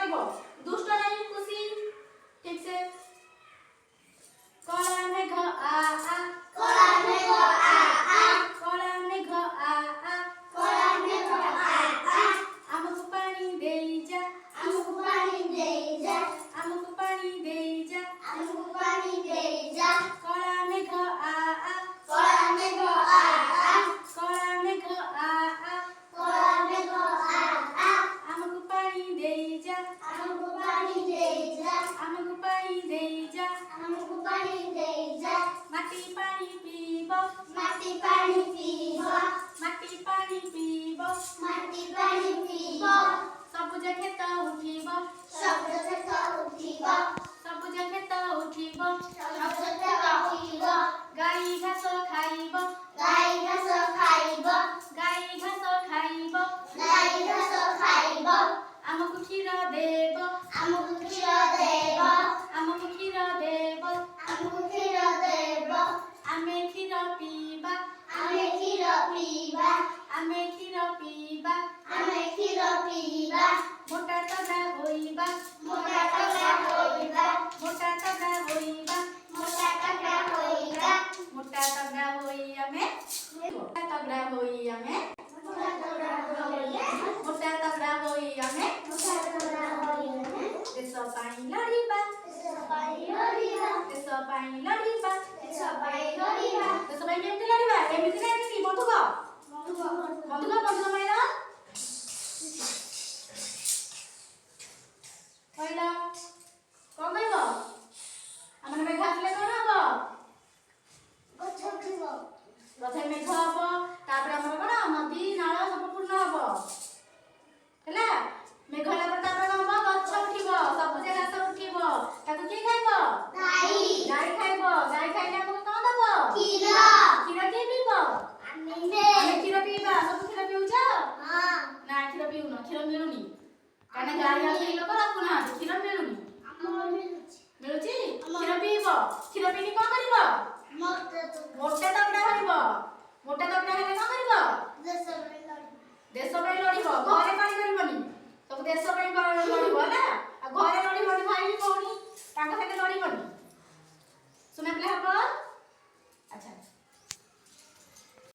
करिवो दुष्ट नहीं खुशी ठीक से कला मेघ आ कला मेघ आ कला मेघ आ कला मेघ आ आमको पानी देई जा हमको पानी दे जा आमको पानी देई जा हमको पानी दे जा कला मेघ आ कला मेघ आ कला मेघ आ कला मेघ आ आमको पानी देई जा हमको पानी दे जा आमको पानी देई जा हमको पानी दे जा माटी पानी पीबो माटी पानी पीबो माटी पानी पीबो माटी पानी पीबो सबुज खेत उठिबो शब्द से उठिबो सबुज खेत उठिबो शब्द से उठिबो गाई घास खाइबो गाई घास खाइबो गाई घास खाइबो गाई घास खाइबो आमको क्षीर देबो हमको क्षीर देबो आमको क्षीर देबो हमको क्षीर देबो आमे क्षीर पीबा हमें क्षीर पीबा आमे क्षीर पीबा हमें क्षीर पीबा मोटा तगड़ा होइबा मोटा तगड़ा होइबा मोटा तगड़ा होइबा मोटा तगड़ा होइबा मोटा तगड़ा होई आमे मोटा तगड़ा होई आमे मोटा तगड़ा होइबा मोटा तगड़ा होई आमे मोटा तगड़ा होइबा देश पाई लड़ीबा सबाई लड़ीबा देश पाई लड़ीबा सबाई लड़ीबा देश पाई केमती लड़ीबा एमिति ना एमिति बंधुक बंधुक माइल କହିଲ କଣ କହିବ ଆମର ମେଘ ଆସିଲେ କଣ ହବ ଗଛ ଉଠିବ ପ୍ରଥମେ ମେଘ ହବ ତାପରେ ଆମର କଣ ନଦୀ ନାଳ ସବୁ ପୂର୍ଣ୍ଣ ହବ ହେଲା ମେଘ ହେଲା ପରେ ତାପରେ କଣ ହବ ଗଛ ଉଠିବ ସବୁଜ ଘାସ ଉଠିବ ତାକୁ କିଏ ଖାଇବ ଗାଈ ଗାଈ ଖାଇବ ଗାଈ ଖାଇଲେ ଆମକୁ କଣ ଦବ କ୍ଷୀର କ୍ଷୀର କିଏ ପିଇବ ଆମେ ଆମେ କ୍ଷୀର ପିଇବା ସବୁ କ୍ଷୀର ପିଉଛ ହଁ ନା କ୍ଷୀର ପିଉନ କ୍ଷୀର ମିଳୁନି କାରଣ ଗାଈ ଆଉ ସ୍ତ୍ରୀ ଲୋକ ରଖୁନାହାନ୍ତି କ୍ଷୀର ମିଳୁନି ଆମର ମିଳୁଛି ମିଳୁଛି କ୍ଷୀର ପିଇବ କ୍ଷୀର ପିଇକି କଣ କରିବ ମତେ ତ ମୋଟା ତଗଡ଼ା ହଇବ ମୋଟା ତଗଡ଼ା ହେଲେ କଣ କରିବ